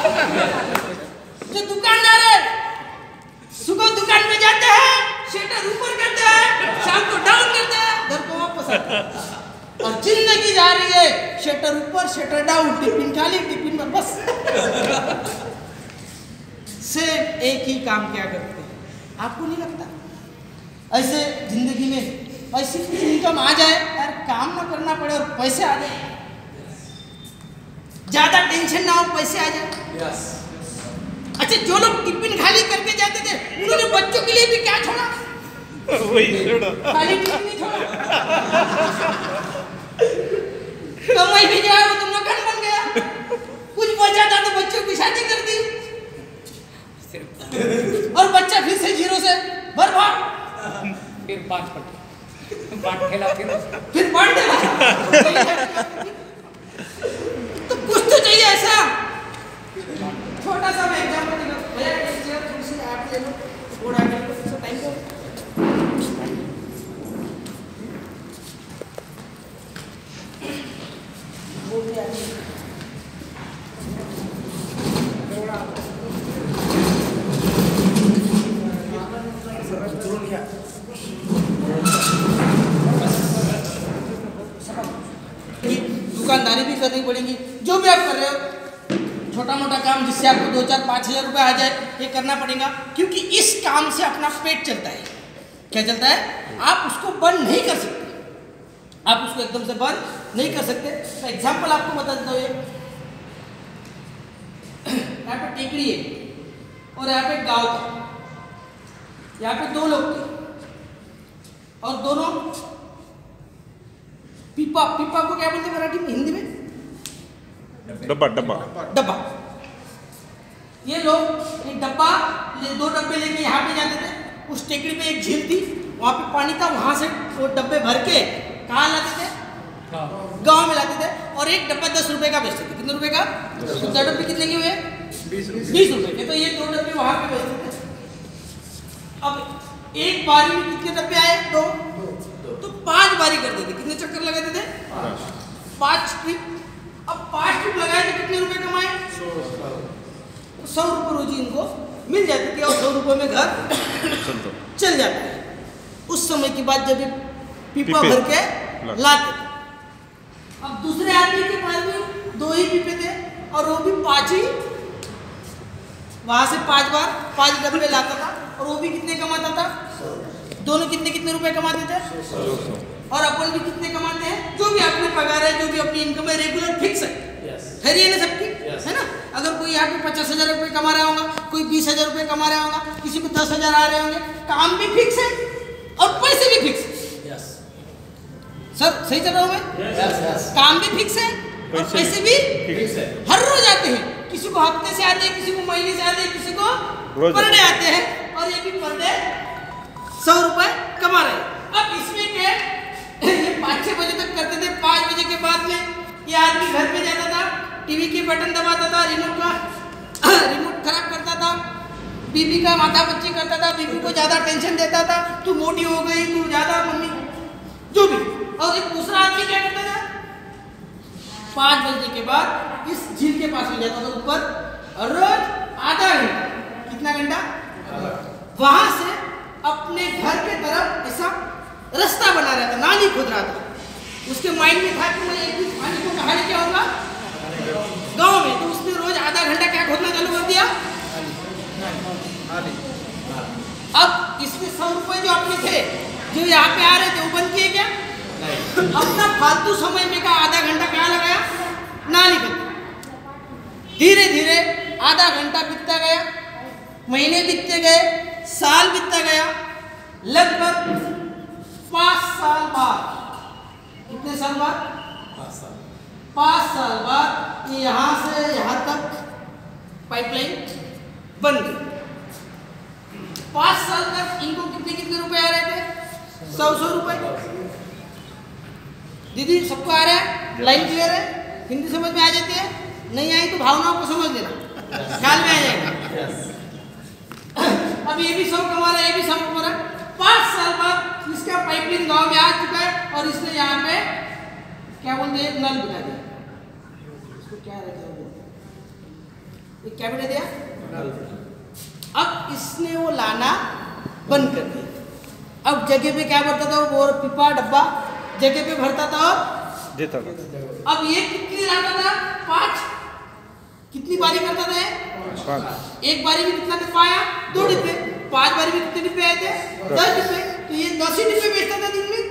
जो दुकानदार है सुबह दुकान पे जाते हैं, शटर ऊपर करते हैं, शाम को डाउन करते हैं, घर को वापस आते हैं। और जिंदगी जा रही है शटर ऊपर शटर डाउन, टिफिन खाली टिफिन में बस सिर्फ एक ही काम क्या करते हैं। आपको नहीं लगता ऐसे जिंदगी में ऐसी इनकम आ जाए यार, काम ना करना पड़े और पैसे आ जाए, ज्यादा टेंशन ना हो, पैसे आ जाए। अच्छा, जो लोग टिफिन खाली करके जाते थे उन्होंने बच्चों के लिए भी क्या छोड़ा? वही छोड़ा, खाली टिफिन नहीं छोड़ा। कमाई भी गया वो तो मकान बन गया, कुछ बचा था तो बच्चों की शादी कर दी और बच्चा फिर से जीरो से बर्बाद, फिर पांच ठेला फिर बांट देला। तो कुछ तो चाहिए ऐसा। छोटा सा मैं एग्जांपल देता हूं, भैया एक चेयर थोड़ी सी आप ले लो, थोड़ा आगे लो, थोड़ा टाइम दो। वो भी आ गई दुकानदारी भी करनी पड़ेगी, जो भी आप कर रहे हो छोटा मोटा काम जिससे आपको 2-4-5 हज़ार रुपये आ जाए, ये करना पड़ेगा, क्योंकि इस काम से अपना पेट चलता है। क्या चलता है? आप उसको बंद नहीं कर सकते, आप उसको एकदम से बंद नहीं कर सकते। तो एग्जाम्पल आपको बता देता हूँ, यहाँ पे टेकड़ी है और यहाँ पे गाँव था, यहाँ पे दो लोग थे और दोनों पीपा को क्या बोलते हैं मराठी में, हिंदी में? डब्बा। ये लोग एक डब्बा, दो डब्बे लेके यहाँ पे जाते थे। उस टेकड़ी पे एक झील थी, वहाँ पे पानी था, वहाँ से वो डब्बे भर के कहाँ लाते थे? गाँव में लाते थे। और एक डब्बा 10 रुपए का बेचते थे। कितने रुपए का? 10 डब्बे कितने के हुए? 20 रुपए के। तो ये 2 डब्बे वहाँ पे बेचते थे। अब एक बारी में कितने डब्बे आए? 2। तो 5 बारी करते थे। कितने चक्कर लगाते थे? 5 ट्रिप। अब 5 ट्रिप लगाए तो कितने रुपए कमाए? 100 रुपये रोजी इनको मिल जाती थी और 100 रुपये में घर चल जाता है। उस समय की बात जब पीपा भर के लाते। अब दूसरे आदमी के पास भी 2 ही पीपे थे और वो भी 5 ही, वहां से 5 बार 5 डब्बे लाता था और वो भी कितने कमाता था? दोनों कितने रुपए कमाते थे? 100। और अपन भी कितने कमाते हैं? जो भी अपने पगार है, जो भी अपनी इनकम है, रेगुलर फिक्स है। है ये ना सबकी? है ना? अगर कोई यहाँ पे 50,000 रुपये कमा रहा होगा, कोई 20,000 रुपये कमा रहा होगा, किसी को 10,000 आ रहे होंगे, काम भी फिक्स है और पैसे भी फिक्स है। सर सही चल रहा हूँ मैं? काम भी फिक्स है और पैसे भी फिक्स है। हर रोज आते हैं, किसी को हफ्ते से आते हैं, किसी को महीने से आते हैं, किसी को पर डे आते हैं और ये भी पर डे 100 रुपए कमा रहे हैं। अब इसमें क्या, ये 5-6 बजे तक करते थे। 5 बजे के बाद में ये आदमी घर पे जाता था, टीवी के बटन दबाता था, रिमोट खराब करता था, बीबी का माथा पच्ची करता था, बीबी को ज्यादा टेंशन देता था, तू मोटी हो गई, तू ज्यादा मम्मी जो भी। और एक दूसरा आदमी क्या करता था, 5 बजे के बाद इस झील के पास में जाता था ऊपर, रोज आधा घंटा, कितना घंटा, वहां से अपने घर के तरफ ऐसा रास्ता बना रहा था, नाली खोद रहा था। उसके माइंड में था कि मैं एक दिन पानी को कहाँ लेके आऊंगा, गाँव में। तो उसने रोज आधा घंटा क्या खोदना चालू कर दिया? अब इसमें 100 रुपए जो अपने थे, जो यहाँ पे आ रहे थे, वो बंद किए क्या? अपना फालतू समय में का आधा घंटा कहाँ लगाया? नाली कर। धीरे धीरे आधा घंटा बीतता गया, महीने बीतते गए, साल बीतता गया, लगभग 5 साल बाद, कितने साल बाद? 5 साल बाद यहाँ से यहाँ तक पाइपलाइन बन गई। 5 साल तक इनको कितने रुपए आ रहे थे? 100 रुपए। दीदी सबको आ रहा है? लाइन क्लियर है? हिंदी समझ में आ जाती है? नहीं आई तो भावनाओं को समझ लेना, ख्याल में आ जाएगा। अब ये भी 100 कमा रहा है, ये भी 100 कमा रहा है। 5 साल बाद इसका पाइपलाइन गांव में आ चुका है और इसने यहाँ पे क्या बोलते हैं, नल बना दिया। इसको क्या रहता है, ये क्या बना दिया? अब इसने वो लाना बंद कर दिया। अब जगह पे क्या भरता था वो पिपा डब्बा जगह पे भरता था और देता था। अब ये कितनी लाता था? 5। कितनी बारी करता था? 5। एक बारी में कितना डिब्बा आया? 2 डिब्बे। 5 बारी में कितने डिब्बे आए थे? 10 डिब्बे। तो ये 10 ही डिब्बे बेचता था दिन में।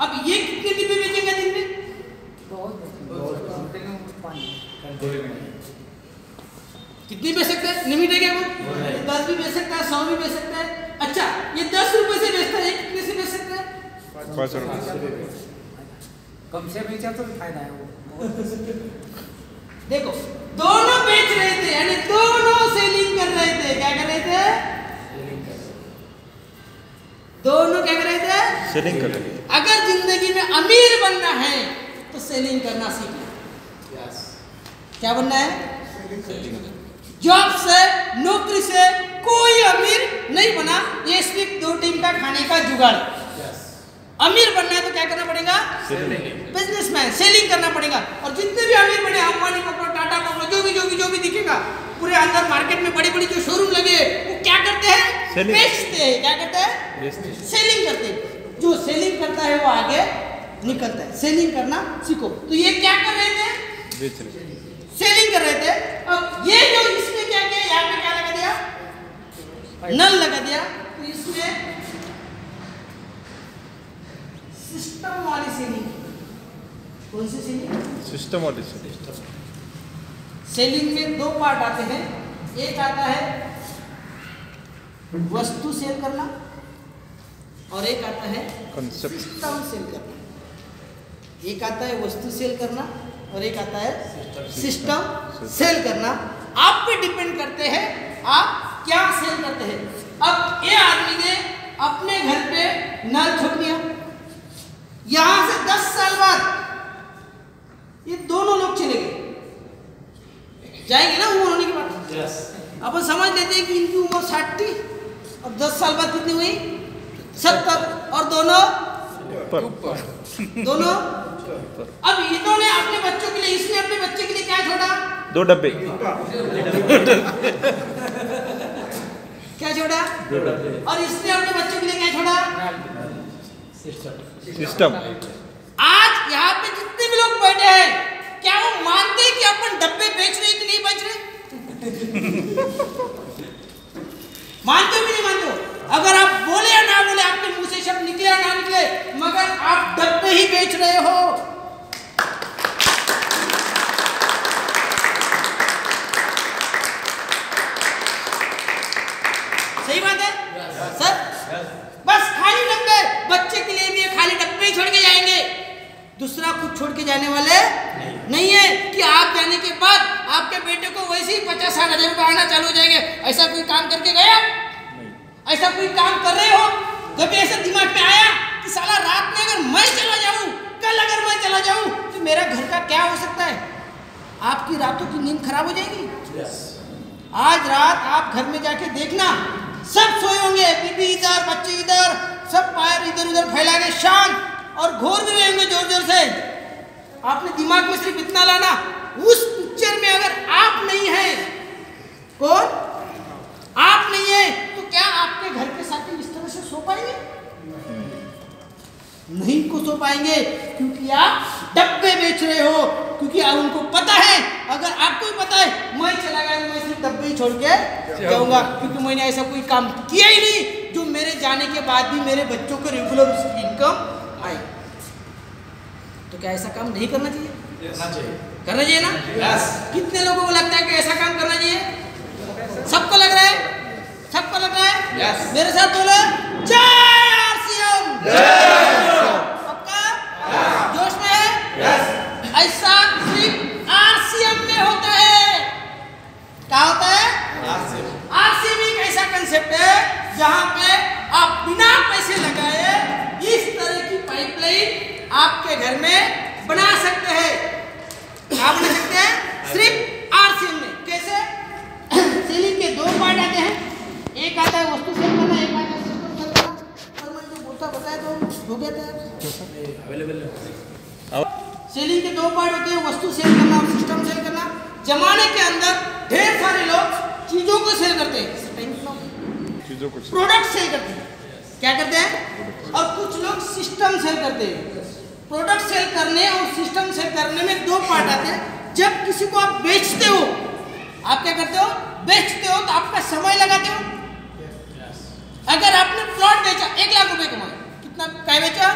अब ये कितने डिब्बे बेचेगा दिन में? कितनी बेच सकता है? लिमिट है क्या वो? 10 भी बेच सकता है, 100 भी बेच सकता है। अच्छा, ये 10 रुपए से बेचता है, ये कितने से बेच सकता है? 5 रुपये। कम से बेचा तो फायदा है वो। देखो, दोनों बेच रहे थे, यानी दोनों सेलिंग कर रहे थे। क्या कर रहे थे? दोनों क्या कर रहे थे? सेलिंग कर रहे थे। अगर जिंदगी में अमीर बनना है तो सेलिंग करना सीखना। क्या बनना है? जॉब से, नौकरी से कोई अमीर नहीं बना। ये सिर्फ 2 टाइम का खाने का जुगाड़। अमीर बनना है तो क्या करना पड़ेगा? बिजनेसमैन, सेलिंग करना पड़ेगा। और जितने भी अमीर बने, अंबानी पकड़ो, टाटा पकड़ो, जो भी दिखेगा, पूरे अंदर मार्केट में बड़ी जो शोरूम लगे, वो क्या करते हैं? बेचते हैं। क्या करते हैं? सेलिंग करते हैं। जो सेलिंग करता है वो आगे निकलता है। सेलिंग करना सीखो। तो ये क्या कर रहे थे? बेच रहे। सेलिंग कर रहे थे। अब ये जो इसने क्या किया, यहाँ पे क्या लगा दिया? नल लगा दिया। तो इसमें सिस्टम वाली सेलिंग। कौन सी सेलिंग? सिस्टम वाली सेलिंग में 2 पार्ट आते हैं। एक आता है वस्तु सेल करना और एक आता है कंसेप्ट। सिस्टम सेल करना। एक आता है वस्तु सेल करना और एक आता है सिस्टम सेल करना। आप पे डिपेंड करते हैं आप क्या सेल करते हैं। अब ये आदमी ने अपने घर पे नल ठोक दिया। यहां से 10 साल बाद ये दोनों लोग चले गए, जाएंगे ना उम्र होने के बाद। अपन समझ लेते हैं कि इनकी उम्र 60 और 10 साल बाद कितनी हुई? 70। और दोनों अब इन्होंने अपने बच्चों के लिए, इसने अपने बच्चे के लिए क्या छोड़ा? 2 डब्बे। क्या छोड़ा? 2 डब्बे। और इसने अपने बच्चों के लिए क्या छोड़ा? सिस्टम। आज यहाँ पे जितने भी लोग बैठे हैं, क्या वो मानते हैं कि अपन डब्बे बेच रहे कि नहीं बेच रहे? मानते हो कि नहीं मानते हो? अगर आप बोले या ना बोले, आपके मुंह से शब्द निकले या ना निकले, मगर आप डब्बे ही बेच रहे हो। सही बात है सर? बस खाली डब्बे, बच्चे के लिए भी खाली डब्बे ही छोड़ के जाएंगे। दूसरा कुछ छोड़ के जाने वाले नहीं है कि आप जाने के बाद आपके बेटे को वैसे ही 50-60 हजार रुपये आना चालू हो जाएंगे। ऐसा कोई काम करके गए आप? ऐसा कोई काम कर रहे हो? कभी ऐसा दिमाग में आया कि साला रात में अगर मैं चला जाऊं, कल अगर मैं चला जाऊं तो मेरा घर का क्या हो सकता है? आपकी रातों की नींद खराब हो जाएगी। आज रात आप घर में जाके देखना, सब सोए होंगे, बीबी इधर, बच्चे इधर, सब पैर इधर उधर फैला के शांत, और घोर भी रहेंगे जोर जोर से। आपने दिमाग में सिर्फ इतना लाना, उस पिक्चर में अगर आप नहीं है, कौन? आप नहीं है, तो क्या आपके घर के साथी इस तरह से सो पाएंगे? नहीं को सो पाएंगे, क्योंकि आप डब्बे बेच रहे हो। क्योंकि अब उनको पता है, अगर आपको भी पता है मैं चला गया तो मैं सिर्फ डब्बे ही छोड़ के जाऊंगा, क्योंकि मैंने ऐसा कोई काम किया ही नहीं जो मेरे जाने के बाद भी मेरे बच्चों को रेगुलर इनकम आए। तो क्या ऐसा काम नहीं करना चाहिए? करना चाहिए ना? कितने लोगों को लगता है कि ऐसा काम करना चाहिए? सबको लग रहा है? सबको लग रहा है? मेरे साथ बोलो, जय आरसीएम। पक्का? जोश में है? ऐसा सिर्फ आरसीएम में होता है। क्या होता है? आरसीएम एक ऐसा कंसेप्ट है जहां पे आप बिना पैसे लगाए इस तरह की पाइपलाइन आपके घर में बना सकते हैं। क्या बना सकते हैं? सिर्फ आरसीएम में। कैसे? सेलिंग के 2 पार्ट आते हैं। एक आता है वस्तु सेल करना, एक आता है सिस्टम सेल करना। और मैं जो बोलता बताया तो हो गया था। सेलिंग के 2 पार्ट होते हैं, वस्तु सेल करना और सिस्टम सेल करना। जमाने के अंदर ढेर सारे लोग चीजों को सेल करते हैं, चीजों को प्रोडक्ट सेल करते हैं। क्या करते हैं? और कुछ लोग सिस्टम सेल करते हैं। प्रोडक्ट सेल करने और सिस्टम सेल करने में दो पार्ट आते हैं। जब किसी को आप बेचते हो, आप क्या करते हो? बेचते हो तो आपका समय लगाते हो। अगर आपने प्लॉट बेचा, 1 लाख रुपए कमाए, कितना क्या बेचा?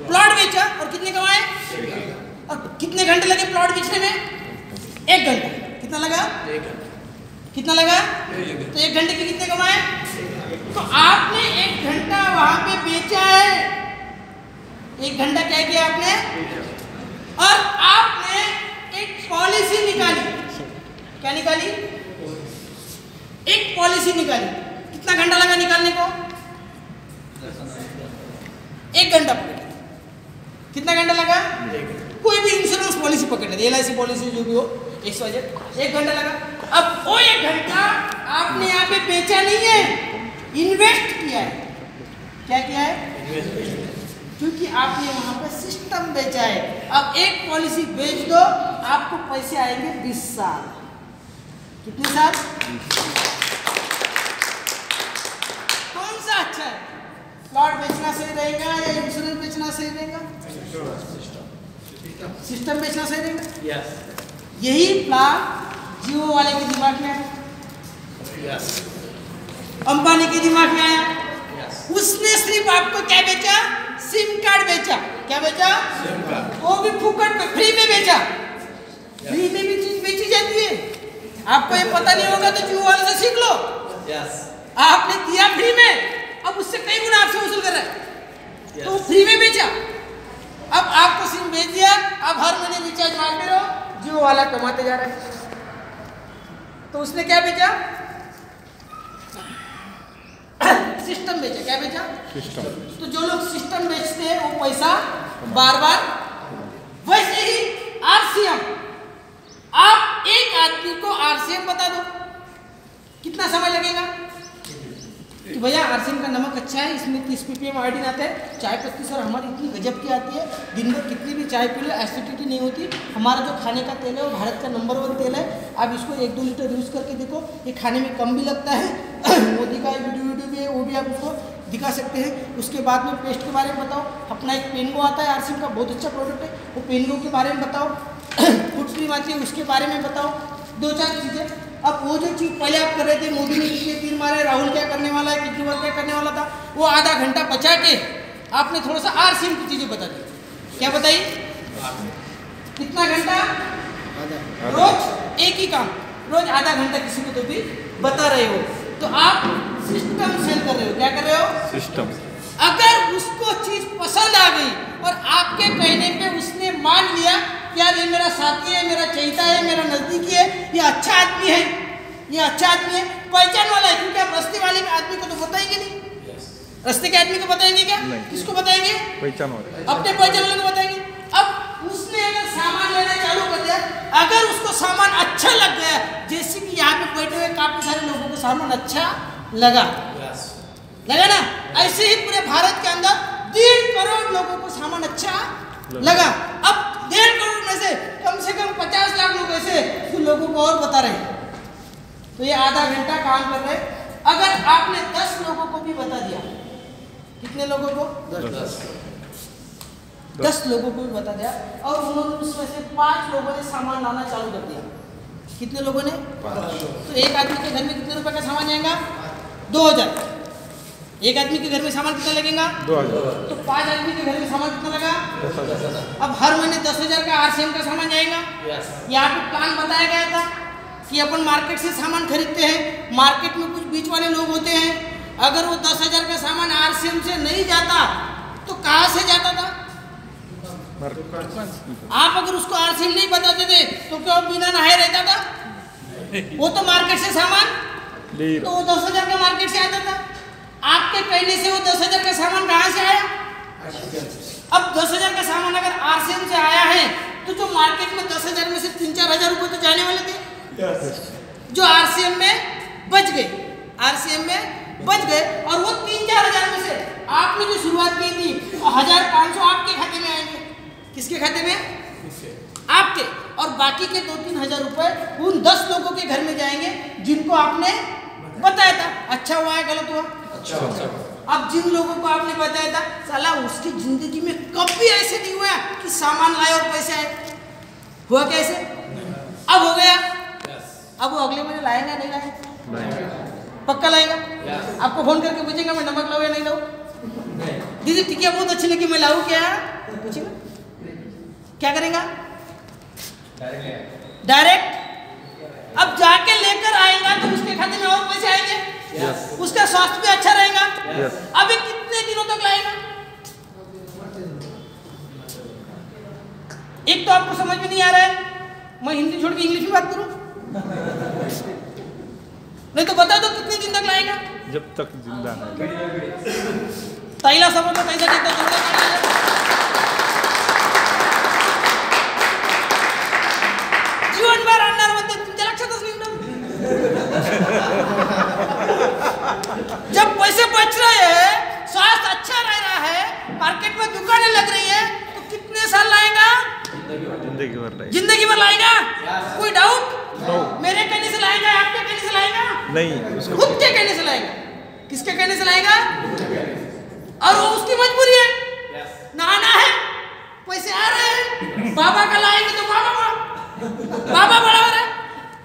प्लॉट बेचा और कितने कमाए? और कितने घंटे लगे प्लॉट बेचने में? 1 घंटा। कितना लगा? कितना लगा? तो 1 घंटे के कितने कमाए? तो आपने 1 घंटा वहां पे बेचा है। 1 घंटा क्या किया आपने? और आपने एक पॉलिसी निकाली। क्या निकाली? एक पॉलिसी निकाली। कितना घंटा लगा निकालने को? 1 घंटा पकड़। कितना घंटा लगा? कोई भी इंश्योरेंस पॉलिसी पकड़ ले, LIC पॉलिसी जो भी हो, 1 घंटा लगा। अब वो 1 घंटा आपने यहाँ पे बेचा नहीं है, इन्वेस्ट किया है। क्या किया है? क्योंकि आपने वहां पे सिस्टम बेचा है। अब एक पॉलिसी बेच दो, आपको पैसे आएंगे 20 साल। कितने साल? कौन सा अच्छा है? प्लॉट बेचना सही रहेगा या इंश्योरेंस बेचना सही रहेगा? सिस्टम बेचना सही रहेगा। यही प्लान जियो वाले के दिमाग में आया, अंबानी के दिमाग में आया। उसने सिर्फ आपको क्या बेचा? सिम कार्ड बेचा। क्या बेचा? वो भी फुकट में, फ्री में बेचा। फ्री में भी चीज बेची जाती है। आपको ये पता नहीं होगा तो जियो वाले से सीख लो। आपने दिया फ्री में, अब उससे कई गुना आपसे वसूल कर रहा है, तो फ्री में बेचा। अब आपको सिम बेच दिया, अब हर महीने रिचार्ज मारते रहो, जियो वाला कमाते जा रहा है। तो उसने क्या बेचा? सिस्टम बेचा। क्या बेचा? सिस्टम। तो जो लोग सिस्टम बेचते हैं वो पैसा बार बार। वैसे ही RCM, आप एक आदमी को RCM बता दो, कितना समय लगेगा? कि भैया RCM का नमक अच्छा है, इसमें 30 ppm आयोडीन आता है, चाय पत्ती सर हमारी इतनी गजब की आती है, दिन भर कितनी भी चाय पी लो एसिडिटी नहीं होती, हमारा जो खाने का तेल है वो भारत का नंबर 1 तेल है, आप इसको 1-2 लीटर यूज़ करके देखो, ये खाने में कम भी लगता है। मोदी का वीडियो भी है, वो भी आप उसको दिखा सकते हैं। उसके बाद में पेस्ट के बारे में बताओ, अपना एक पेनगो आता है RCM का, बहुत अच्छा प्रोडक्ट है, वो पेनगो के बारे में बताओ। फूड क्रीम आती है उसके बारे में बताओ, 2-4 चीज़ें। अब वो जो चीज़ पहले आप कर रहे थे, मोदी ने कितने तीर मारे, राहुल क्या करने वाला है, केजरीवाल क्या करने वाला था, वो आधा घंटा बचा के आपने थोड़ा सा RCM की चीज़ें बता दी। क्या बताई? कितना घंटा? रोज एक ही काम, रोज आधा घंटा किसी को तो भी बता रहे हो, तो आप सिस्टम सेल कर रहे हो। क्या कर रहे हो? सिस्टम। अगर उसको चीज पसंद आ गई और आपके कहने पे उसने मान लिया कि यार ये मेरा साथी है, मेरा चहेता है, मेरा नजदीकी है, ये अच्छा आदमी है, ये अच्छा आदमी है, पहचान वाला है, क्योंकि आप रास्ते वाले आदमी को तो बताएंगे नहीं। रास्ते के आदमी को बताएंगे क्या? किसको बताएंगे? पहचान वाले, अपने पहचान वाले को बताएंगे। अब उसने अगर सामान लेना चालू कर दिया, अगर उसको सामान अच्छा लग गया, जैसे कि यहाँ पे बैठे हुए काफी सारे लोगों को सामान अच्छा लगा ना, ऐसे ही पूरे भारत के अंदर 1.5 करोड़ लोगों को सामान अच्छा लगा। अब 1.5 करोड़ में से कम 50 लाख लोग ऐसे जो लोगों को और बता रहे हैं, तो ये आधा घंटा काम कर रहे हैं। अगर आपने 10 लोगों को भी बता दिया, कितने लोगों को? 10 लोगों को भी बता दिया, और उन्होंने उसमें से 5 लोगों ने सामान लाना चालू कर दिया। कितने लोगों ने? 5। तो एक आदमी के घर में कितने रुपए का सामान जाएगा? 2000। एक आदमी के घर में सामान कितना लगेगा? 2000। तो 5 आदमी के घर में सामान कितना लगा? 10,000। अब हर महीने 10,000 का RCM का सामान जाएगा। यहाँ पे प्लान बताया गया था कि अपन मार्केट से सामान खरीदते हैं, मार्केट में कुछ बीच वाले लोग होते हैं, अगर वो 10,000 का सामान RCM से नहीं जाता तो कहाँ से जाता था? आप अगर उसको RCM नहीं बताते थे तो क्या बिना नहाए रहता था? वो तो मार्केट से सामान, तो वो 10,000 का मार्केट से आता था। आपके कहने से वो 10,000 का सामान कहाँ से आया? अब 10,000 का सामान अगर RCM से आया है तो जो मार्केट में 10,000 में से 3-4 हज़ार रुपए तो जाने वाले थे, जो RCM में बच गए, RCM में बच गए, और वो 3-4 हज़ार में से आपने जो शुरुआत की थी 1,500 आपके खाते में आएंगे। किसके खाते में? आपके। और बाकी के 2-3 हज़ार रुपए उन 10 लोगों के घर में जाएंगे जिनको आपने बताया था। अच्छा हुआ है गलत हुआ? अच्छा। अब जिन लोगों को आपने बताया था साला उसकी जिंदगी में कभी ऐसे नहीं हुआ कि सामान लाए और पैसे आए। हुआ कैसे? अब हो गया। अब वो अगले महीने लाएगा नहीं लाएगा? पक्का लाएगा? आपको फोन करके पूछेगा मैं नमक लाऊं या नहीं लाऊं? दीदी टिकिया बहुत अच्छी लगी मैं लाऊं क्या? तो पूछेगा क्या करेगा? डायरेक्ट। अब जाके लेकर आएगा तो उसके खाते में और पैसे आएंगे। उसका स्वास्थ्य भी अच्छा रहेगा। अभी कितने दिनों तक लाएगा? एक तो आपको समझ में नहीं आ रहा है, मैं हिंदी छोड़ के इंग्लिश में बात करूं? नहीं तो बता दो कितने दिन तक लाएगा? जब तक जिंदा है। ताईला समोर पैसा देता जीवनभर आणणार म्हणते तुमच्या लक्षातच नाही ना? जब पैसे बच रहे हैं, स्वास्थ्य अच्छा रह रहा है, मार्केट में दुकानें लग रही है, तो कितने साल लाएगा? जिंदगी भर लाएगा। कोई डाउट? मेरे कहने से लाएगा, आपके कहने से लाएगा? नहीं, खुद के कहने से लाएगा। किसके कहने से लाएगा? और वो उसकी मजबूरी है, नहाना है, पैसे आ रहे हैं, बाबा का लाएंगे तो बाबा बड़ा हो रहा है।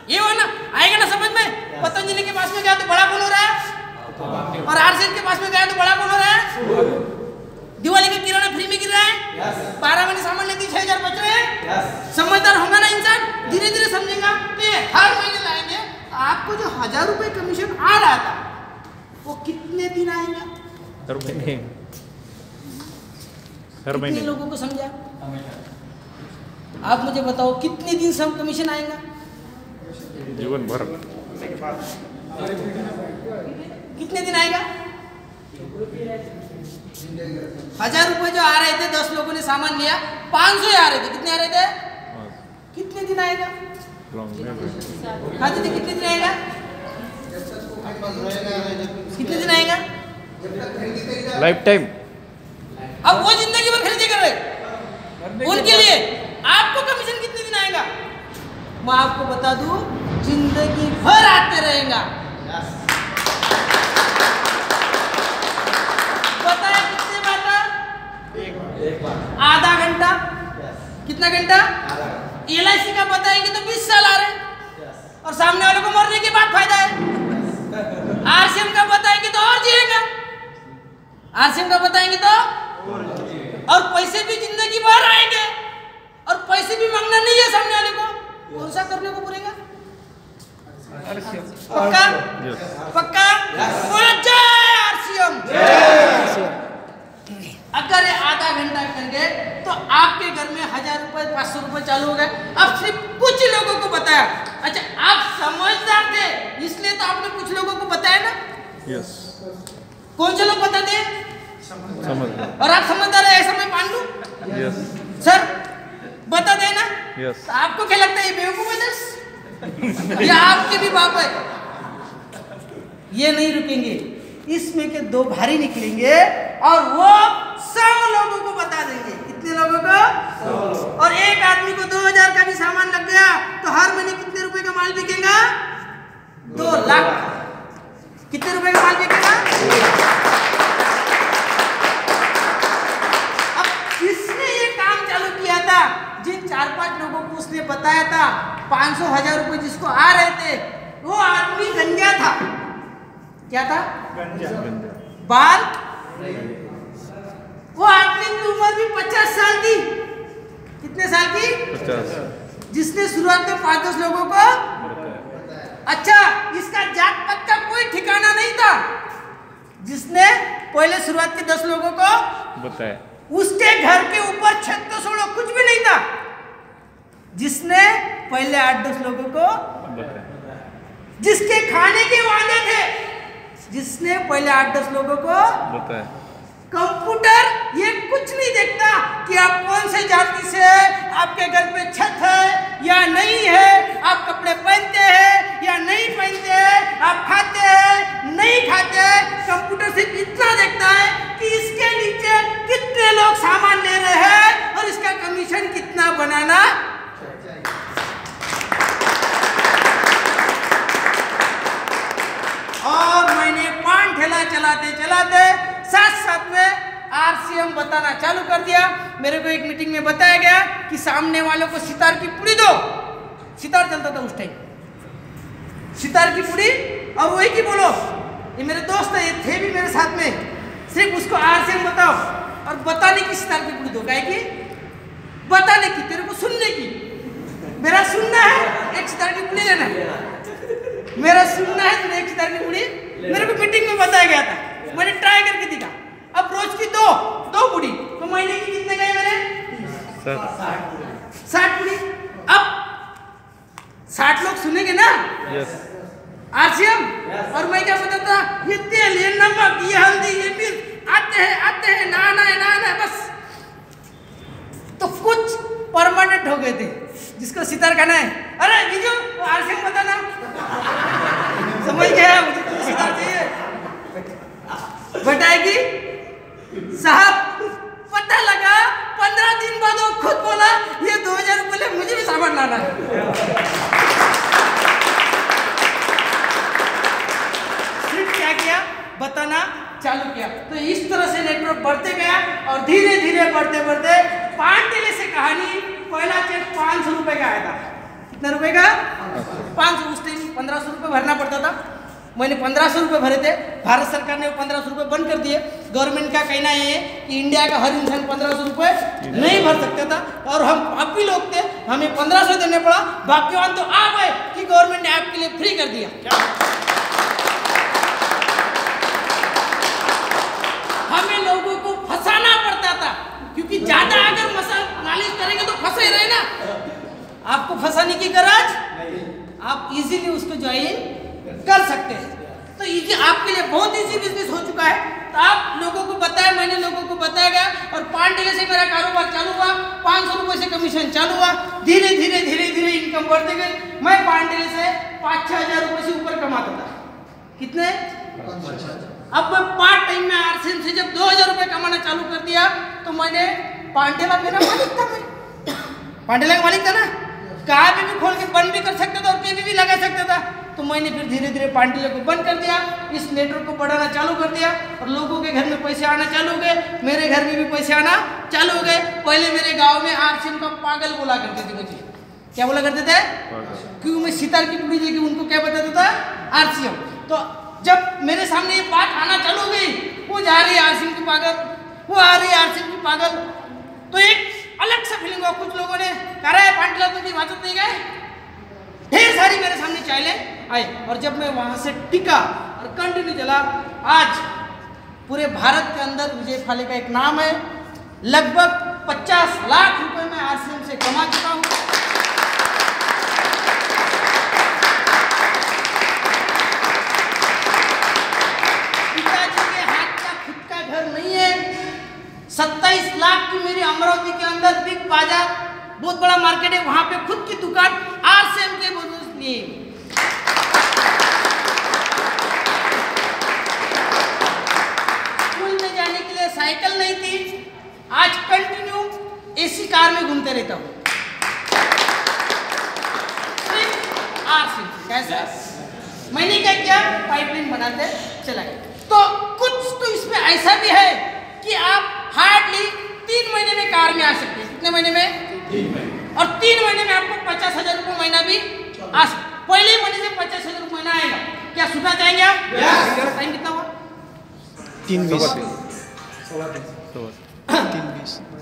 ये हो ना, आएगा ना समझ में? पतंजलि के पास में गया तो बड़ा कौन हो रहा है? और आरसीएन के पास में गया तो बड़ा कौन हो रहा है? दिवाली का किराना फ्री में गिर रहा है। 12 महीने सामान लेती 6,000 बच रहे हैं। समझदार होगा ना इंसान, धीरे धीरे समझेगा कि हर महीने लाएंगे। आपको जो 1,000 रुपए कमीशन आ रहा था वो कितने दिन आएगा? हर महीने कितने लोगों को समझा? आप मुझे बताओ कितने दिन से हम कमीशन आएगा? जीवन भर। कितने दिन आएगा? 1,000 रुपए जो आ रहे थे, 10 लोगों ने सामान लिया, 500 आ रहे थे। कितने आ रहे थे? कितने दिन आएगा? खाते थे कितने दिन आएगा? कितने दिन आएगा? Life time. अब वो जिंदगी भर खरीदी कर रहे, उनके लिए आपको कमीशन कितने दिन आएगा? मैं आपको बता दूं, जिंदगी भर आते रहेगा। बताया कितने बाटा? एक बार। आधा घंटा? कितना घंटा? LIC का बताएंगे तो 20 साल आ रहे हैं और सामने वाले को मरने के बाद फायदा है। आरसीएम का बताएंगे तो और जिएगा। आरसीएम का बताएंगे तो और पैसे भी जिंदगी भर आएंगे और पैसे भी मांगना नहीं है सामने वाले को। कौन सा करने को पड़ेगा? पक्का? पक्का? बोलो जय आरसीएम। अगर ये आधा घंटा करेंगे तो आपके घर में 1,000 रुपए 500 रुपए चालू हो गए। अब सिर्फ कुछ लोगों को बताया। अच्छा, आप समझदार थे इसलिए तो आपने कुछ लोगों को बताया ना? यस। कौन से लोग बताते हैं? समझदार। और आप समझदार है ऐसा मैं मान लूं? यस सर बता देना। यस। तो आपको क्या लगता है ये बेवकूफ है दस? या आपके भी बाप है? ये नहीं रुकेंगे, इसमें के 2 भारी निकलेंगे और वो 100 लोगों को बता देंगे। कितने लोगों को? और एक आदमी को 2,000 का भी सामान लग गया तो हर महीने कितने रुपए का माल बिकेगा? 2 लाख। कितने रुपए का माल बिकेगा? अब किसने ये काम चालू किया था? जिन 4-5 लोगों को उसने बताया था 500-1,000 रुपए जिसको आ रहे थे, वो आदमी गंजा था। क्या था? गंजा। बाल? वो आदमी की उम्र भी 50 साल की। कितने साल की? 50। जिसने शुरुआत में 5-10 लोगों को अच्छा, इसका जात पात का कोई ठिकाना नहीं था। जिसने पहले शुरुआत के 10 लोगों को बताया, उसके घर के ऊपर छत तो छोड़ो कुछ भी नहीं था। जिसने पहले 8-10 लोगों को बताया, जिसके खाने के वादे थे, जिसने पहले 8-10 लोगों को बताया। कंप्यूटर ये कुछ नहीं देखता कि आप कौन से जाति से है, आपके घर पे छत है या नहीं है, आप कपड़े पहनते हैं या नहीं पहनते हैं, आप खाते हैं नहीं खाते हैं। कंप्यूटर सिर्फ इतना देखता है कि इसके नीचे कितने लोग सामान ले रहे हैं और इसका कमीशन कितना बनाना चलाते साथ में आरसीएम बताना चालू कर दिया। मेरे को एक मीटिंग में बताया गया कि सामने वालों को सितार की पुड़ी दो। सितार चलता था उस टाइम, सितार की पुड़ी, और वही की बोलो। ये मेरे दोस्त है, ये थे भी मेरे साथ में, सिर्फ उसको आरसीएम बताओ और बताने की सितार की पुड़ी दो। क्या की बताने की, तेरे को सुनने की। मेरा सुनना है, एक सितार की पुड़ी लेना है। मेरा सुनना है, तुझे एक सितार की पुड़ी। मेरे को मीटिंग में बताया गया था, मैंने ट्राई करके दिखा। अब रोज की दो पुड़ी, तो महीने की कितने गए मेरे? 60 पुड़ी। अब 60 लोग सुनेंगे ना यस आरसीएम, और मैं क्या बताता, ये तेल, ये नमक, ये हल्दी, ये मिर्च, आते हैं नहाना है बस। तो कुछ परमानेंट हो गए थे, जिसको सितार खाना है। अरे बीजू वो आरसीएम बताना, समझ गया, मुझे तो सितार चाहिए। बताएगी साहब, पता लगा 15 दिन बाद वो खुद बोला ये 2000 रुपये ले, मुझे भी सामान लाना है। सिर्फ क्या किया, बताना चालू किया। तो इस तरह से नेटवर्क बढ़ते गया, और धीरे धीरे बढ़ते पांडेले से कहानी, पहला चेक 500 रुपए का आया था। कितने रुपए का? 500। उस टाइम 1500 रुपये भरना पड़ता था। मैंने 1500 रुपये भरे थे। भारत सरकार ने 1500 रुपये बंद कर दिए। गवर्नमेंट का कहना ये है कि इंडिया का हर इंसान 1500 रुपये नहीं भर सकता था, और हम आप भी लोग थे, हमें 1500 देने पड़ा। भाग्यवान तो आप है कि गवर्नमेंट ने आपके लिए फ्री कर दिया। हमें लोगों को फंसाना पड़ता था, क्योंकि ज्यादा अगर मालिश करेंगे तो फंसे रहे ना। आपको फंसाने की गरज, आप इजीली उसको ज्वाइन कर सकते हैं। तो ये आपके लिए बहुत इजी बिजनेस हो चुका है। तो आप लोगों को बताया, मैंने लोगों को बताया गया, और पांडेले से मेरा कारोबार चालू हुआ। 500 रुपये से कमीशन चालू हुआ। धीरे धीरे इनकम बढ़ती गई। मैं पांडेले से 5-6 हजार रुपये से ऊपर कमाता था। कितने? अब मैं पार्ट टाइम में आरसीएम से जब 2000 रुपये कमाना चालू कर दिया, तो मैंने, पांडेला मेरा मालिक था, मैं पांडेला का मालिक था ना, कहाँ पे भी खोल के बंद भी कर सकता था और कहीं भी लगा सकता था। तो मैंने फिर धीरे धीरे पांडेले को बंद कर दिया, इस नेटवर्क को बढ़ाना चालू कर दिया, और लोगों के घर में पैसे आना चालू हो गए, मेरे घर में भी पैसे आना चालू हो गए। पहले मेरे गांव में आरसीएम का पागल बोला करते थे मुझे। क्या बोला करते थे? क्यों? मैं सितार की पुड़ी देके उनको क्या बताता था? आरसीएम। तो जब मेरे सामने ये बात आना चालू हो गई, वो जा रही है आरसीएम की पागल, वो आ रही है आरसीएम की पागल, तो एक अलग सा फीलिंग हुआ। कुछ लोगों ने कहा है पांडेला तुझे वाचत नहीं गए, ढेर सारी मेरे सामने चाइलें आए। और जब मैं वहां से टिका और कंटिन्यू चला, आज पूरे भारत के अंदर विजय फाले का एक नाम है। लगभग 50 लाख रुपए मैं आरसीएम से कमा चुका हूं। पिताजी के हाथ का खुद का घर नहीं है। 27 लाख की मेरी अमरावती के अंदर बिग बाजार, बहुत बड़ा मार्केट है, वहां पे खुद की दुकान आरसीएम के लिए। स्कूल में जाने के लिए साइकिल नहीं थी, आज कंटिन्यू एसी कार में घूमते रहता हूँ। आरसीएम कैसे? मैंने क्या किया, पाइपलाइन बनाते चला गया। तो कुछ तो इसमें ऐसा भी है कि आप हार्डली 3 महीने में कार में आ सकते हैं। कितने महीने में? 3 महीने। और 3 महीने में आपको 50,000 रुपये महीना भी आ सकता। पहले महीने से 50,000 रुपये महीना आएगा। क्या सुनना चाहेंगे आप? टाइम कितना हुआ? 3:20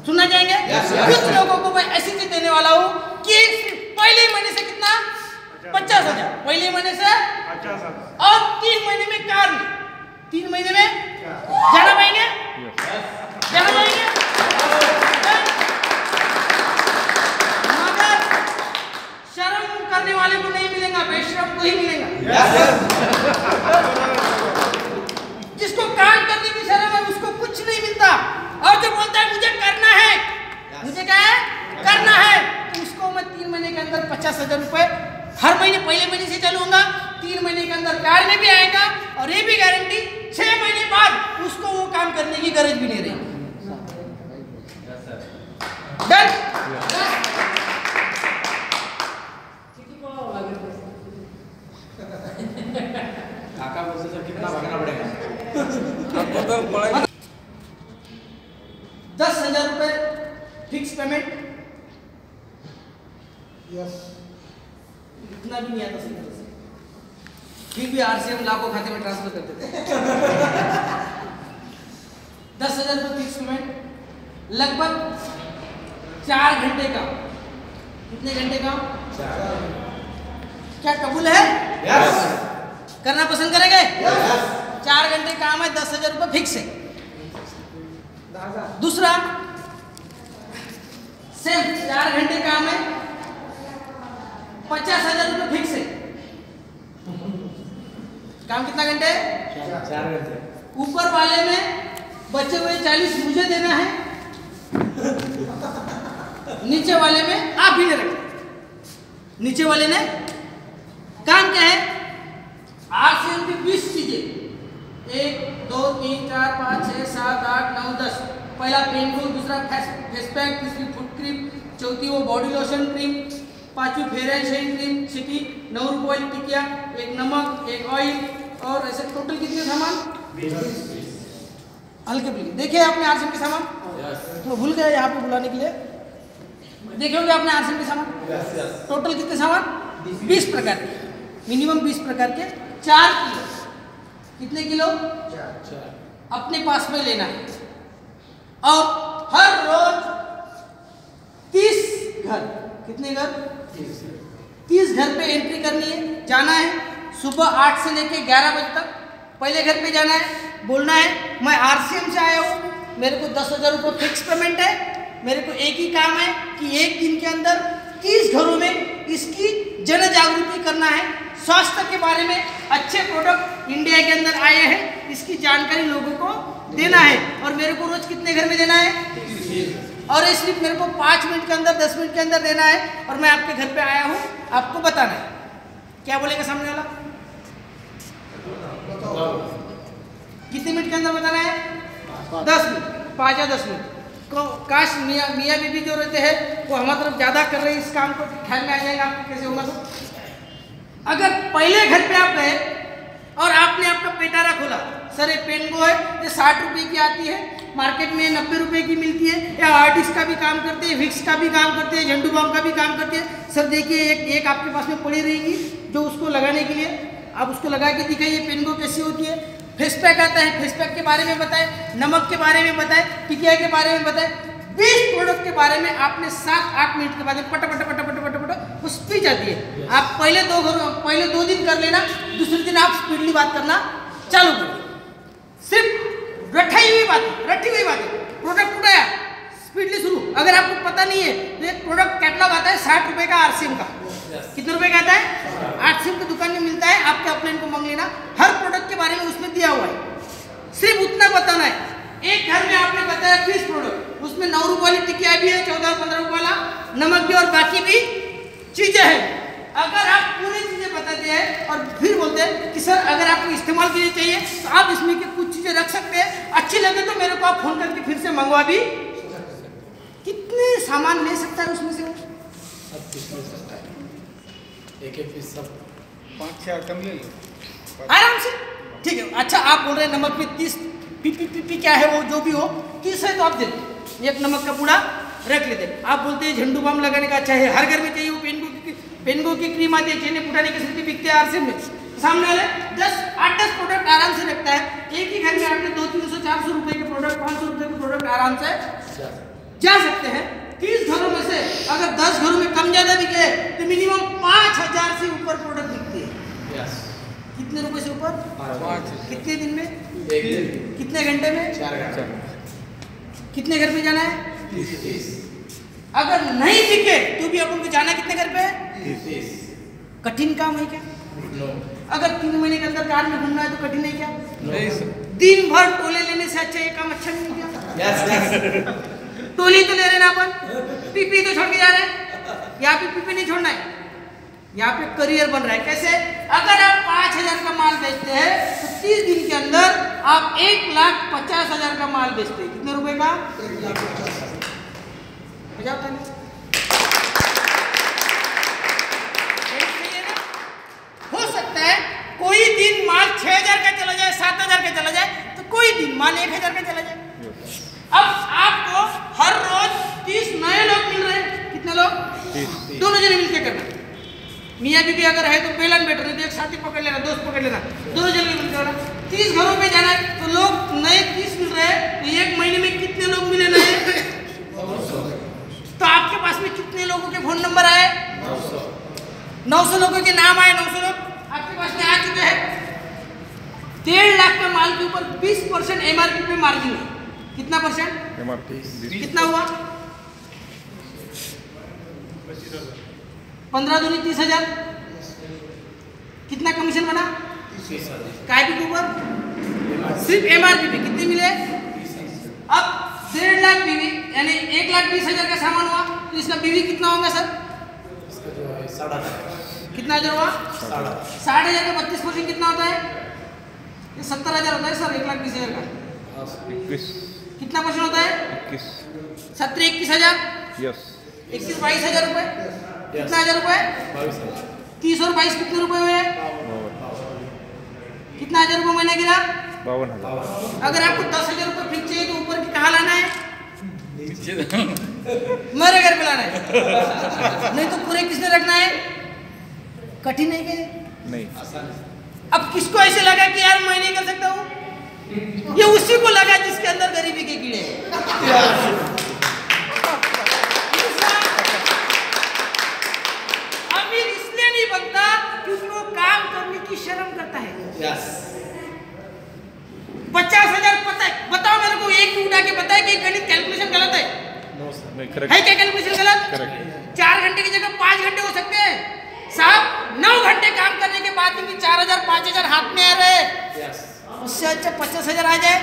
सुनना चाहेंगे? कुछ लोगों को मैं ऐसी चीज देने वाला हूँ कि पहले महीने से कितना? 50,000 पहले महीने से 50,000, और 3 महीने में कार में, 3 महीने में जाना पाएंगे? जाना पाएंगे? मगर शर्म करने वाले को नहीं मिलेगा, बेशरम को ही मिलेगा। जिसको काम करने की शर्म है उसको कुछ नहीं मिलता, और जो बोलता है मुझे करना है, मुझे क्या है? करना है, तो उसको मैं 3 महीने के अंदर 50,000 रुपये हर महीने, पहले महीने से चलूंगा, 3 महीने के अंदर कार में भी आएगा, और ये भी गारंटी 6 महीने बाद उसको वो काम करने की गरज भी नहीं रहेगी। डन? काका बोलते सर कितना भागना पड़ेगा? 10,000 रुपए फिक्स पेमेंट। यस। इतना भी नहीं आता सही तरह से, फिर भी आरसीएम लाखों खाते में ट्रांसफर करते थे। 10,000 रुपए फिक्स पेमेंट, लगभग 4 घंटे का। कितने घंटे का? 4। क्या कबूल है? यस। करना पसंद करेंगे? यस। 4 घंटे काम है, 10,000 रुपए फिक्स है। दूसरा सेम 4 घंटे काम है, 50,000 रुपए फिक्स है। काम कितना घंटे? 4 घंटे। ऊपर वाले में बचे हुए 40 मुझे देना है, नीचे वाले में आप भी ले रखें। नीचे वाले ने काम क्या है? आरसीएम की 20 चीजें, 1 2 3 4 5 6 7 8 9 10। पहला पेनफुल, दूसरा फेस पैक, तीसरी फुट क्रीम, चौथी वो बॉडी लोशन क्रीम, पांचवी फेयर एंड शेन क्रीम, छठी 9 रुपये वाली टिकिया, एक नमक, एक ऑयल, और ऐसे टोटल कितने सामान? 20। हल्के फुल्के देखिए आपने आरसीएम के सामान, तो भूल गए यहाँ पे बुलाने के लिए। देखे होंगे आपने आरसीएम के सामान। टोटल कितने सामान? 20 प्रकार के, मिनिमम 20 प्रकार के। 4 किलो। कितने किलो? 4 अपने पास में लेना है, और हर रोज 30 घर। कितने घर? 30 घर पे एंट्री करनी है, जाना है सुबह 8 से लेके 11 बजे तक। पहले घर पे जाना है, बोलना है मैं आरसीएम से आया हूँ, मेरे को 10,000 रुपये फिक्स पेमेंट है, मेरे को एक ही काम है कि एक दिन के अंदर 30 घरों में इसकी जन जागृति करना है। स्वास्थ्य के बारे में अच्छे प्रोडक्ट इंडिया के अंदर आए हैं, इसकी जानकारी लोगों को देना है, और मेरे को रोज कितने घर में देना है? और ये सिर्फ मेरे को 5 मिनट के अंदर, 10 मिनट के अंदर देना है, और मैं आपके घर पे आया हूँ, आपको बताना है। क्या बोलेगा सामने वाला? कितने मिनट के अंदर बताना है? 10 मिनट, 5 या 10 मिनट। काश मियाँ बीबी जो रहते हैं वो हमारी तरफ ज़्यादा कर रहे हैं इस काम को, ख्याल में आ जाएगा आपको कैसे होगा। तो अगर पहले घर पे आप गए और आपने आपका पेटारा खोला, सर ये पेनगो है, ये 60 रुपये की आती है, मार्केट में 90 रुपये की मिलती है, या आर्टिस्ट का भी काम करते हैं, विक्स का भी काम करते हैं, झंडू बम का भी काम करते हैं। सर देखिए एक आपके पास में पड़ी रहेगी जो उसको लगाने के लिए, आप उसको लगा के दिखाइए पेनगो कैसी होती है। फेस पैक आता है, फेस पैक के बारे में बताएं, नमक के बारे में बताएं, टिकिया के बारे में बताएं। 20 प्रोडक्ट के बारे में आपने 7-8 मिनट के बाद पट वो स्पीच आती है। आप पहले 2 दिन कर लेना, दूसरे दिन आप स्पीडली बात करना चालू कर दें। सिर्फ रटी हुई बातें, प्रोडक्ट उठाया स्पीडली शुरू। अगर आपको पता नहीं है तो एक प्रोडक्ट कैटलॉग आता है 60 रुपये का आरसीएम का। कितने रुपए का आता है? आरसीएम की दुकान में मिलता है, आपके अपलाइन को मांग लेना। हर प्रोडक्ट के बारे में उसमें दिया हुआ है, सिर्फ उतना बताना है। एक घर में आपने बताया 20 प्रोडक्ट, उसमें 9 रुपये वाली टिकिया भी है, 14-15 रुपये वाला नमक भी, और बाकी भी चीजें हैं। अगर आप पूरी चीजें बताते हैं और फिर बोलते हैं कि सर अगर आपको इस्तेमाल के लिए चाहिए तो आप इसमें की कुछ चीजें रख सकते हैं, अच्छी लगे तो मेरे को आप फोन करके फिर से मंगवा भी। कितने सामान ले सकता है उसमें से? एक पीस सब 5-6 आइटम ले लो आराम से। ठीक है, अच्छा आप बोल रहे हैं नमक में 30 पी क्या है, वो जो भी हो 30 है तो आप दे दो, एक नमक का पूरा रख लेते। आप बोलते हैं झंडू बम लगाने का अच्छा है, हर घर में चाहिए वो पेनगो की क्रीम आती है, चेने फुटाने के सिर्फ बिकते हैं आरसीएम में। सामने वाले 8-10 प्रोडक्ट आराम से रखता है। एक ही घर में आपने 200-300-400 रुपये के प्रोडक्ट, 500 रुपये के प्रोडक्ट आराम से जा सकते हैं। 30 घरों में से अगर 10 घरों में कम ज्यादा बिके तो मिनिमम 5,000 से ऊपर प्रोडक्ट बिकती है। कितने रुपए से ऊपर? 5। कितने दिन में? 1 दिन। कितने घंटे में? 4 घंटे। कितने घर पे जाना है? 30। अगर नहीं बिके तो भी अपन को जाना कितने घर पे है? 30। कठिन काम है क्या? अगर 3 महीने के अंदर कार में घूमना है तो कठिन है क्या? नहीं सर। दिन भर टोले लेने से अच्छा ये काम अच्छा नहीं है क्या? टोली तो ले रहे ना अपन, पीपी तो छोड़ के जा रहे हैं। यहाँ पे पीपी नहीं छोड़ना है, यहाँ पे करियर बन रहा है। कैसे? अगर आप 5,000 का माल बेचते हैं तो 30 दिन के अंदर आप 1,50,000 का माल बेचते हैं। कितने रुपए का? 1,50,000। हो सकता है कोई दिन माल 6,000 का चला जाए, 7,000 का चला जाए, तो कोई दिन मान 1000 का चला जाए। अब आपको हर रोज 30 नए लोग मिल रहे हैं। कितने लोग? 30। दोनों जने मिलकर करना। मियाँ बीबी अगर है तो पहला बेटर है तो एक साथी पकड़ लेना, दोस्त पकड़ लेना, दोनों जने मिलकर करना। 30 घरों पे जाना है तो लोग नए 30 मिल रहे हैं, तो एक महीने में कितने लोग मिले नए? तो आपके पास में कितने लोगों के फोन नंबर आए? 900 लोगों के नाम आए। 900 लोग आपके पास में आ चुके हैं। 1.5 लाख के माल के ऊपर 20% MRP पे मार्जिन है। कितना परसेंट? MRP कितना हुआ? 15 दूनी 30,000। कितना कमीशन बना? काय के ऊपर सिर्फ MRP पे कितने मिले? अब 1.5 लाख बीवी यानी 1,20,000 का सामान हुआ तो इसका बीवी कितना होगा सर? इसका जो है 7,500। कितना हजार हुआ? 7,500 का 32% कितना होता है? ये 70,000 होता है सर। 1,20,000 का 21। कितना परसेंट होता है? 21। 17 21,000 यस। 21 22,000 रुपए। कितना हजार रुपए? 22,000। 30 और 22 कितने रुपए हुए? कितना हजार रुपए महीने गिरा? 52,000। अगर आपको 10,000 रुपए फिक्स चाहिए तो ऊपर की कहाँ लाना है? मेरे घर पे लाना है। नहीं तो पूरे किसने रखना है? कठिन है क्या? नहीं। अब किसको ऐसे लगा कि यार मैं नहीं कर सकता हूँ? ये उसी को लगा जिसके अंदर गरीबी के कीड़े हैं। अमीर इसलिए नहीं बनता क्योंकि वो काम करने की शर्म करता है। 50,000 पता है? बताओ मेरे को, एक भी उठा के बताए कि गणित कैलकुलेशन गलत है? नहीं, है करेक्ट। क्या कैलकुलेशन गलत? करेक्ट। 4 घंटे की जगह 5 घंटे हो सकते हैं साहब। 9 घंटे काम करने के बाद भी 4,000 5,000 हाथ में आ रहे। उससे अच्छा 50,000 आ जाए।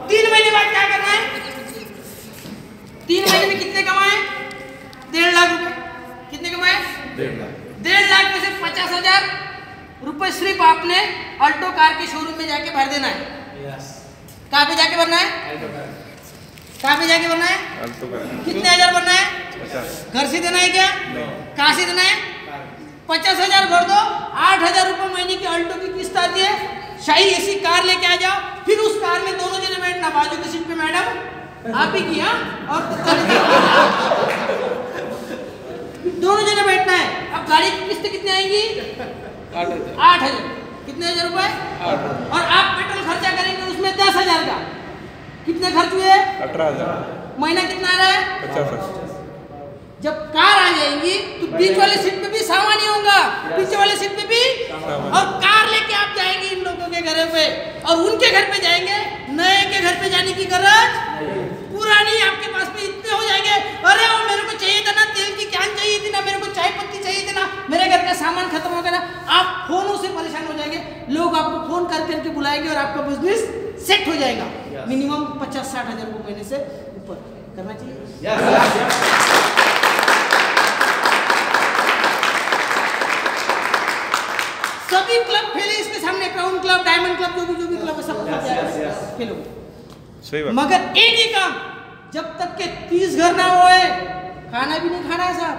3 महीने बाद क्या करना है? 3 महीने में कितने कमाए? 1.5 लाख रुपए। कितने कमाए? 1.5 लाख। 1.5 लाख में से 50,000 रुपए सिर्फ आपने अल्टो कार के शोरूम में जाके भर देना है। कहाँ पे जाके भरना है? कहाँ पे जाके भरना है? अल्टो का कितने हजार भरना है? 50। घर से देना है क्या? कहाँ से देना है? 50,000 भर दो। 8,000 रुपए महीने की अल्टो की किस्त आती है। शाही ऐसी कार लेके आ जाओ, फिर उस कार में दोनों जने बैठना। बाजू की सीट पे मैडम आप ही की, हाँ, और दोनों जने बैठना है। अब गाड़ी की किस्त कितनी आएगी? 8,000। कितने हजार रुपए? और आप पेट्रोल खर्चा करेंगे उसमें 10,000 का। कितने खर्च हुए? 18,000। महीना कितना आ रहा है? 50,000। जब कार आ जाएंगी तो बीच वाले सीट पे भी सामान ही होगा, पीछे वाले सीट पे भी। और कार लेके आप जाएंगे इन लोगों के घर पे, और उनके घर पे जाएंगे। नए के घर पे जाने की गरज पुरानी आपके पास में इतने हो जाएंगे। अरे वो मेरे को चाहिए था ना, तेल की कैन चाहिए थी ना, मेरे को चाय पत्ती चाहिए थी ना, मेरे घर का सामान खत्म हो गया ना। आप फोनों से परेशान हो जाएंगे। लोग आपको फोन कर करके बुलाएंगे और आपका बिजनेस सेट हो जाएगा। मिनिमम 50-60 हजार रुपए महीने से ऊपर करना चाहिए। सभी क्लब फेल है इसके सामने। क्राउन क्लब, डायमंड क्लब, जो भी क्लब है सब फेल हो। सही बात। मगर एक ही काम, जब तक के 30 घर ना होए, खाना भी नहीं खाना है साहब।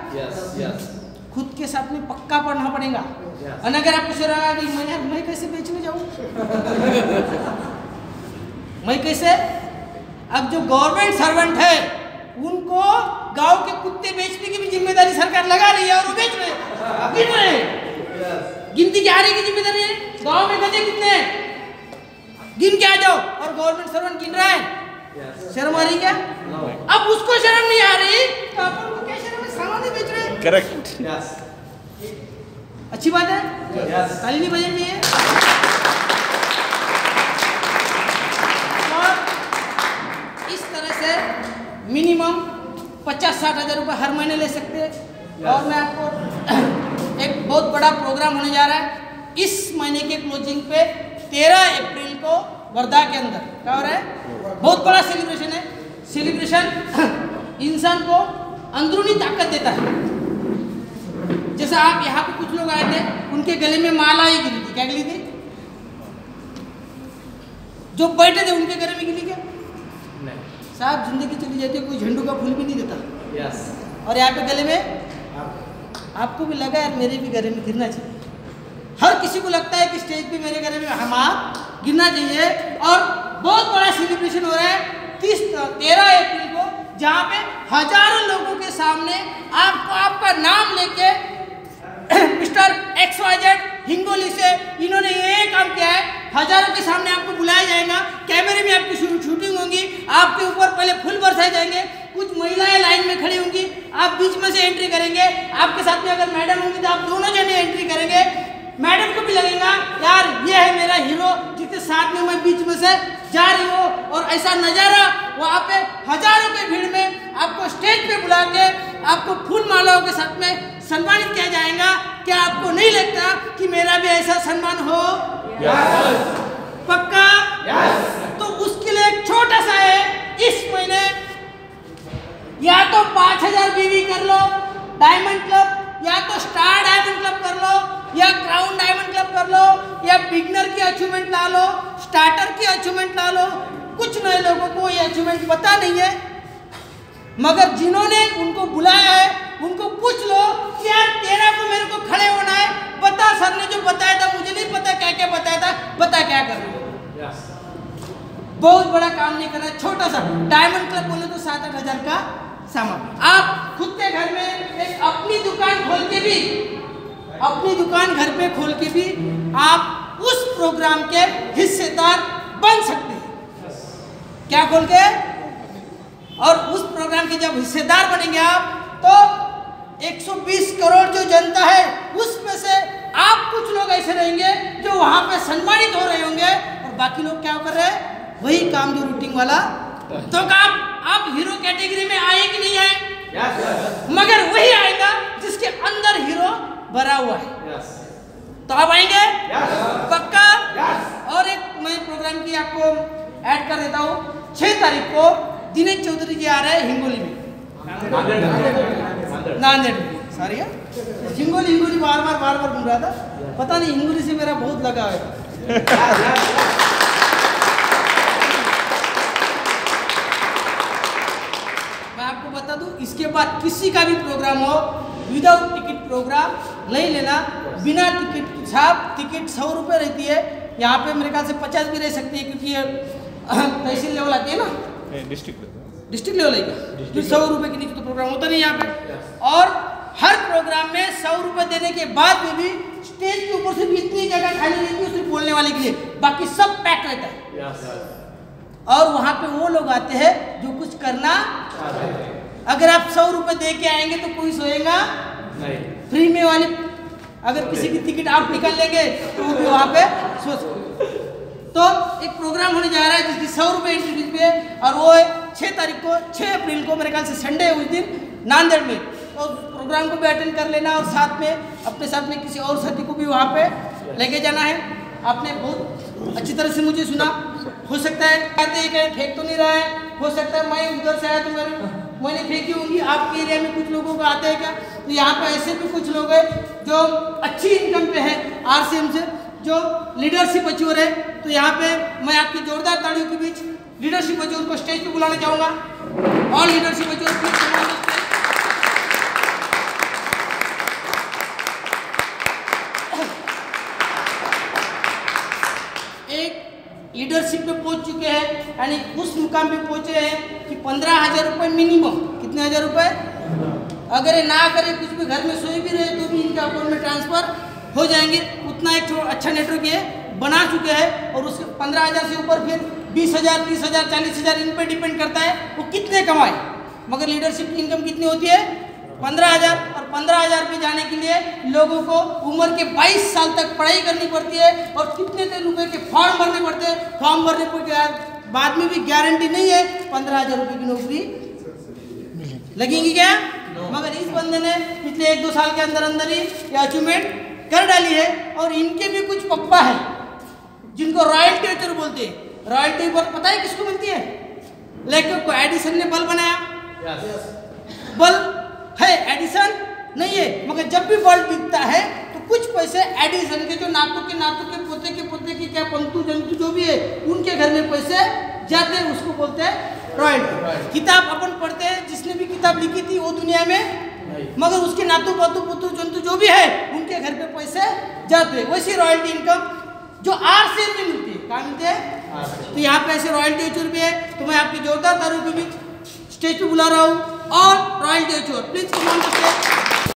खुद के साथ में पक्का पढ़ना पड़ेगा। और अगर आपको शर्म आ गई, मैं कैसे बेचने जाऊँ? मैं कैसे? अब जो गवर्नमेंट सर्वेंट है उनको गांव के कुत्ते बेचने की भी जिम्मेदारी सरकार लगा रही है, और वो बेच रहे, गिन रहे। गिनती क्या रही की जिम्मेदारी है? गांव में गधे कितने हैं? गिन के आ जाओ। और गवर्नमेंट सर्वेंट गिन रहा है। शर्म आ रही क्या? अब उसको शर्म नहीं आ रही तो अपन को क्या शर्म है? सामान बेच रहे हैं। करेक्ट। अच्छी बात है। ताली नहीं बजानी चाहिए। और इस तरह से मिनिमम 50-60 हजार रुपये हर महीने ले सकते हैं। और मैं आपको एक बहुत बड़ा प्रोग्राम होने जा रहा है इस महीने के क्लोजिंग पे 13 अप्रैल को वर्धा के अंदर। क्या हो रहा है? बहुत बड़ा सेलिब्रेशन है। सेलिब्रेशन इंसान को अंदरूनी ताकत देता है। जैसा आप यहाँ पे कुछ लोग आए थे, उनके गले में माला ही गिरी थी। क्या गिरी थी? जो बैठे थे उनके गले में गिरी क्या? साहब जिंदगी चली जाती है, कोई झंडू का फूल भी नहीं देता। और यहाँ पे गले में आपको भी लगा यार मेरे भी गले में गिरना चाहिए। हर किसी को लगता है कि स्टेज पे मेरे गले में हमारा गिरना चाहिए। और बहुत बड़ा सेलिब्रेशन हो रहा है 13 अप्रैल को, जहाँ पे हजारों लोगों के सामने आपको आपका नाम लेके मिस्टर XYZ हिंगोली से इन्होंने ये काम किया है, हजारों के सामने आपको बुलाया जाएगा, कैमरे में आपकी शूटिंग होगी, आपके ऊपर पहले फूल बरसाए जाएंगे, कुछ महिलाएं लाइन में खड़ी होंगी, आप बीच में से एंट्री करेंगे, आपके साथ में अगर मैडम होंगी तो आप दोनों जने एंट्री करेंगे। मैडम को भी लगेगा यार ये है मेरा हीरो जिसके साथ में मैं बीच में से जा रही हूँ, और ऐसा नज़ारा वहाँ पे हजारों की भीड़ में आपको स्टेज पे बुला के आपको फूल मालाओं के साथ में सम्मानित किया जाएगा। क्या आपको नहीं लगता कि मेरा भी ऐसा सम्मान हो? पक्का? तो उसके लिए एक छोटा सा है, इस महीने या तो 5000 बीवी कर लो डायमंड क्लब, या तो स्टार डायमंड क्लब कर लो, या क्राउन डायमंड क्लब कर लो, या बिगनर की अचीवमेंट ला लो, स्टार्टर की अचीवमेंट ला लो। कुछ नए लोगों को ये अचीवमेंट पता नहीं है, मगर जिन्होंने उनको बुलाया है उनको पूछ लो कि यार 13 को मेरे को खड़े होना है, बता सर ने जो बताया था, मुझे नहीं पता क्या क्या बताया था, बता क्या कर रहे हो। बहुत बड़ा काम नहीं करना, छोटा सा डायमंड क्लब बोले तो 7-8 हजार का सामान। आप खुद के घर में एक अपनी दुकान खोल के भी, अपनी दुकान घर पे खोल के भी आप उस प्रोग्राम के हिस्सेदार बन सकते हैं। क्या खोल के? और उस प्रोग्राम के जब हिस्सेदार बनेंगे आप, तो 120 करोड़ जो जनता है उसमें से आप कुछ लोग ऐसे रहेंगे जो वहां पे सम्मानित हो रहे होंगे, और बाकी लोग क्या कर रहे हैं? वही काम जो रूटिंग वाला। तो आप हीरो कैटेगरी में आए कि नहीं आए? मगर वही आएगा जिसके अंदर हीरो भरा हुआ है। तो आप आएंगे? पक्का? और एक मैं प्रोग्राम की आपको ऐड कर देता हूँ। 6 तारीख को दिनेश चौधरी जी आ रहे हैं हिंगोली में, नांदेड़ में, सॉरी हिंगोली बार बार घूम रहा था, पता नहीं हिंगोली से मेरा बहुत लगाव है। मैं आपको बता दूं, इसके बाद किसी का भी प्रोग्राम हो, विदाउट टिकट प्रोग्राम नहीं लेना, बिना टिकट साहब। टिकट 100 रुपये रहती है, यहाँ पे मेरे ख्याल से 50 भी रह सकती है, क्योंकि तहसील लेवल आती है ना, डिस्ट्रिक्ट लेवल है क्या, 100 रुपये के नीचे तो प्रोग्राम होता नहीं यहाँ पे। और हर प्रोग्राम में 100 रुपये देने के बाद में भी स्टेज के ऊपर से भी इतनी जगह खाली रहती है सिर्फ बोलने वाले के लिए, बाकी सब पैक रहता है। और वहाँ पे वो लोग आते हैं जो कुछ करना। अगर आप 100 रुपये दे के आएंगे तो कोई सोएगा नहीं, फ्री में वाली अगर किसी की टिकट आप निकाल लेंगे तो वो भी वहाँ पे सो सकते। तो एक प्रोग्राम होने जा रहा है जिसकी 100 रुपये एंट्री फीस पे, और वो है 6 तारीख को, 6 अप्रैल को, मेरे ख्याल से संडे है उस दिन, नांदेड़ में। तो प्रोग्राम को भी अटेंड कर लेना, और साथ में अपने साथ में किसी और साथी को भी वहाँ पे लेके जाना है। आपने बहुत अच्छी तरह से मुझे सुना, हो सकता है कहते हैं कि फेंक तो नहीं रहा है, हो सकता है मैं उधर से आया तो मैंने फेंकी होंगी। आपके एरिया में कुछ लोगों को आते हैं क्या? तो यहाँ पे ऐसे भी कुछ लोग हैं जो अच्छी इनकम पे है, RCM से जो लीडरशिप अचीवर है। तो यहाँ पे मैं आपकी जोरदार तालियों के बीच लीडरशिप अचीवर को स्टेज पे बुलाना चाहूँगा। और लीडरशिप अचीवर एक लीडरशिप पे पहुंच चुके हैं, यानी उस मुकाम पे पहुंचे हैं कि 15,000 रुपये मिनिमम, कितने हजार रुपये, अगर ये ना करे कुछ भी घर में सोए भी रहे तो भी इनके अकाउंट में ट्रांसफर हो जाएंगे। उतना एक अच्छा नेटवर्क ये बना चुके हैं। और उसके 15,000 से ऊपर फिर 20,000, 30,000, 40,000 इन पर डिपेंड करता है वो कितने कमाए। मगर लीडरशिप की इनकम कितनी होती है? 15,000। और 15,000 पे जाने के लिए लोगों को उम्र के 22 साल तक पढ़ाई करनी पड़ती है, और कितने रुपए के फॉर्म भरने पड़ते हैं। फॉर्म भरने के बाद में भी गारंटी नहीं है 15,000 रुपये की नौकरी लगेगी क्या। मगर इस बंदे ने पिछले 1-2 साल के अंदर अंदर ही ये अचीवमेंट कर डाली है। और इनके भी कुछ पप्पा है जिनको रॉयल्टी वेचर बोलते हैं। रॉयल्टी पता है किसको मिलती है? लेकिन एडिसन ने बल्ब बनाया, बल्ब है, एडिसन नहीं है, मगर जब भी बल्ब बिकता है तो कुछ पैसे एडिसन के जो नातू के पोते के क्या पंतु जंतु जो भी है उनके घर में पैसे जाते हैं, उसको बोलते हैं रॉयल्टी। किताब अपन पढ़ते हैं, जिसने भी किताब लिखी थी वो दुनिया में, मगर उसके नातू पोतू जंतु जो भी है उनके घर पे पैसे जाते हैं। वैसी रॉयल्टी इनकम जो RCM में मिलती है, क्या मिलती है? तो तो यहाँ पे ऐसे रॉयल्टी एचोर भी है, तो मैं आपके जोरदार तारों के बीच स्टेज पे बुला रहा हूँ और रॉयल्टी एचोर please come on the stage.